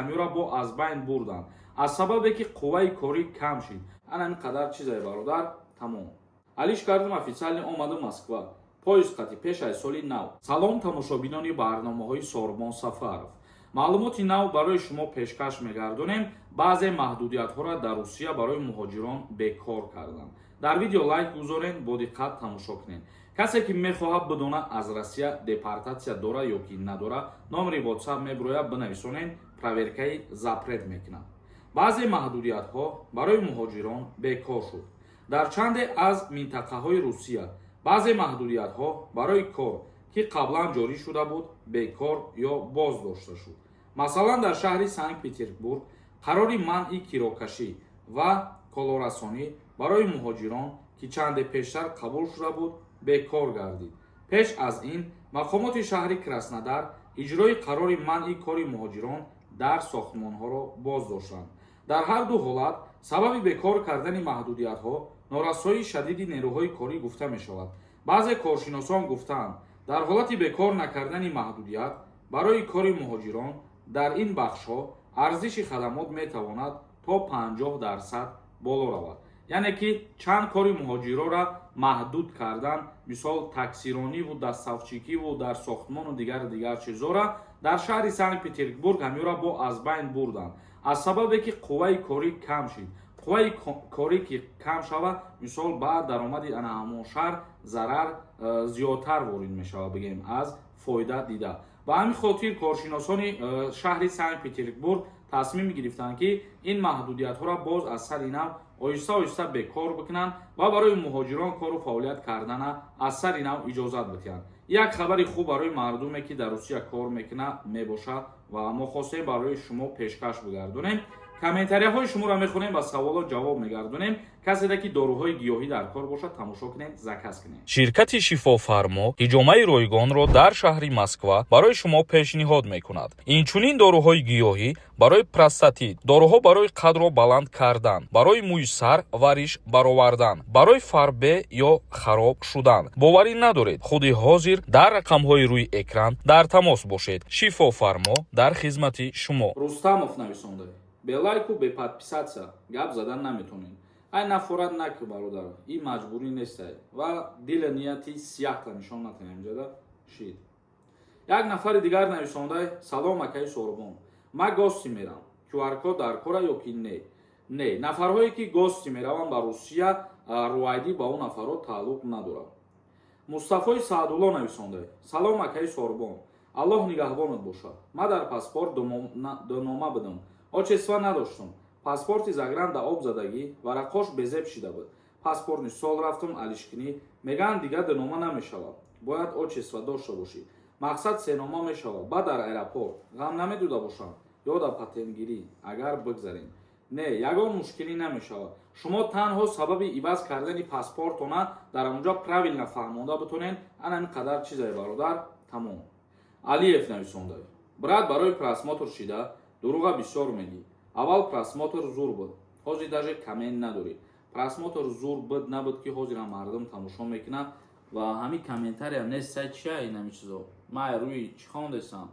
ҳамёра бо аз байн бурданд аз сабабе ки қувваи корӣ кам шид. ана ин қадар чизае бародар, тамом. алиш кардим официални омаду Москва. Поезд қати пеш аз соли нав. Салом тамошобинони барномаҳои Сормон Сафаров. маълумоти нав барои шумо пешкаш мегардонем. баъзе маҳдудиятҳоро дар Русия барои муҳоҷирон бекор карданд. дар видео лайк гузорен, бо диққат тамошо кунед. касе ки мехоҳад бидонад аз Россия депортатсия дора ё ки надора, номери WhatsApp мебирояд, бинависонед, проверкаи запрет мекунад. баъзе маҳдудиятҳо барои муҳоҷирон бекор шуд. дар чанде аз минтақаҳои Русия баъзе маҳдудиятҳо барои кор ки қаблан ҷорӣ шуда буд, бекор ё боздошта шуд. масалан дар шаҳри Санкт-Петербург қарори манъи кирокашӣ ва колорасонӣ барои муҳоҷирон ки чанде пештар қабул шуда буд, бекор гардид. пеш аз ин мақомоти шаҳри Краснодар иҷрои қарори манъи кори муҳоҷирон дар сохтмонҳоро боз доштанд. дар ҳар ду ҳолат сабаби бекор кардани маҳдудиятҳо норасоии шадиди нерӯҳои корӣ гуфта мешавад. баъзе коршиносон гуфтаанд, дар ҳолати бекор накардани маҳдудият барои кори муҳоҷирон дар ин бахшҳо арзиши хадамот метавонад то 50% боло равад. яъне ки чанд кори муҳоҷирора маҳдуд кардан, мисол таксирониву дастсавчикиву дар сохтмону дигар чизора дар шаҳри Санкт-Петербург ҳамёра бо аз байн бурданд аз сабабе ки қувваи корӣ кам шид. қувваи корӣ ки кам шавад, мисол баъд даромади ана ҳамон шаҳр зарар зиёдтар ворид мешавад, бигем аз фоида дида. ба ҳамин хотир коршиносони шаҳри Санкт-Петербург тасмим гирифтанд ки ин маҳдудиятҳоро боз аз сари нав оҳиста оҳиста бекор бикунанд ва барои муҳоҷирон кору фаъолият кардана аз сари нав иҷозат бидиҳанд. як хабари хуб барои мардуме ки дар Русия кор мекунад мебошад ва мо хостем барои шумо пешкаш бигардонем. комментарияҳои шуморо мехонем ва саволот ҷавоб мегардонем. каседе ки доруҳои гиёҳӣ дар кор бошад, тамошо кунед, заказ кунед. ширкати Шифофармо ҳиҷомаи ройгонро дар шаҳри Москва барои шумо пешниҳод мекунад. инчунин доруҳои гиёҳӣ барои простатит, доруҳо барои қадро баланд кардан, барои мӯи сар ва риш баровардан, барои фарбе ё хароб шудан. боварӣ надоред, худи ҳозир дар рақамҳои рӯи экран дар тамос бошед. Шифофармо дар хизмати шумо. Рустамов нависонда. белайку беподписатсия гап задан наметонем. ай нафорат наки бародар, ин маҷбурӣ нестай ва дили нияти сияҳта нишон накунем ҷада шид. як нафари дигар нависондай: салом акаи Сорбон, ман гости мерам. QR-код дар кора ё ки не? Не, нафарҳое ки гости мераванд ба Русия, руайдӣ ба он нафарҳо тааллуқ надорад. Мустафои Саадулло нависондай: салом акаи Сорбон, аллоҳ нигаҳбонат бошад. ман дар паспорт дунома будам, отчество надоштам. паспорти загранда об задагӣ, варақош безеб шида буд. паспортни сол рафтам алишкунӣ, мегӯянд дигар дунома намешавад, бояд отчество дошта бошӣ. мақсад сенома мешавад. баъд дар аэропорт ғам намедода бошам ё дар патентгирӣ агар бигзарем. не, ягон мушкилӣ намешавад. шумо танҳо сабаби иваз кардани паспортона дар онҷо правилна фаҳмонда битонед. ана ин қадар чизае бародар, тамом. алиев нависондай: брат, барои просмотр шида дурӯға бисёр мегӣ. аввал просмотр зур буд, ҳозир даже коммент надорӣ. просмотр зур буд набуд ки ҳозирам мардум тамошо мекунад ва ҳамин комментария нестай чия ин ҳамин чизо. ман рӯи чӣ хондесам?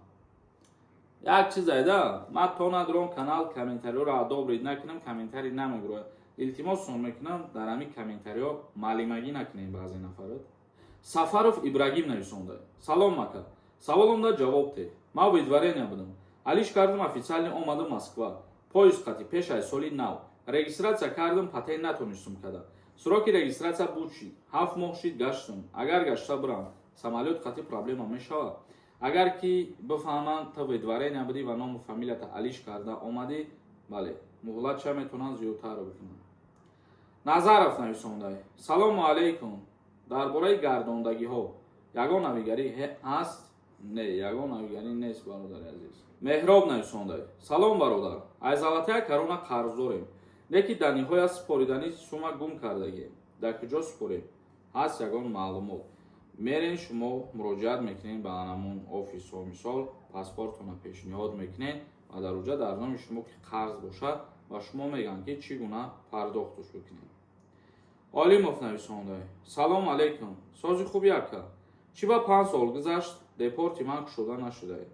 як чизай да, ман то надорам канал комментариёро адоб рид накунам, комментари намегӯяд. илтимосом мекунам дар ҳамин комментариё маълимагӣ накунем баъзе нафарат. Сафаров Ибрагим нависондай: салом мака, саволомда ҷавоб те. ман видварения будам. алиш кардам официални омаду Москва. поезд қати пеш аз соли нав. регистратсия кардам, патент натонистам када. сроки регистратсия буд шид. 7 моҳ шид гаштам. агар гашта бирам, самолёт қати проблема мешавад. агар ки бифаҳманд то видварения будӣ ва ному фамилията алиш карда омадӣ, бале, муҳлат ча метавонанд зиёдтар бикунанд. Назаров нависондай: салому алейкум, дар бораи гардондагиҳо ягон навигарӣ ҳаст? не, ягон навигарӣ нест бародари азиз. Меҳроб нависондай: салом бародар, аз алатая карона қарз дорем, леки дар ниҳоят споридани сума гум кардагием. дар куҷо спорем? ҳаст ягон маълумот? мерен шумо муроҷиат мекунед ба анамон офисҳо, мисол паспортона пешниҳод мекунед ва дар оҷа дар номи шумо ки қарз бошад ва шумо мегӯянд ки чӣ гуна пардохташ бикунед. Олимов нависондай: салом алейкум, сози хуби ака, чӣ ба 5 сол гузашт депорти ман кушода нашудае.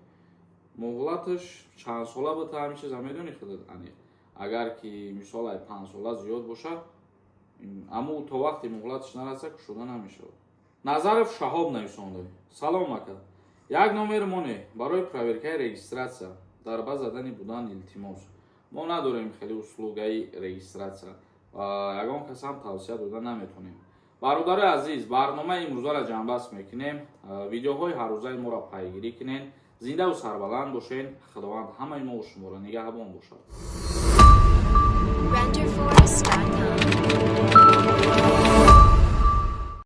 муҳлаташ чанд сола буда ҳамин чиза медони худат ани агар ки мисол ай 5 сола зиёд бошад аммо то вақти муҳлаташ нараса кушода намешавад. Назаров Шаҳоб нависонда: салом ака, як номер моне барои проверкаи регистратсия дар ба задани будан илтимос. Мо надорем хеле услугаи регистратсия ва ягон касам тавсия дода наметонем. Бародари азиз, барномаи имрӯзаро ҷамъбаст мекунем. Видеоҳои ҳаррӯзаи моро пайгирӣ кунен. Зиндаву сарбаланд бошен. Худованд ҳамаи мо шуморо нигаҳбон бошад.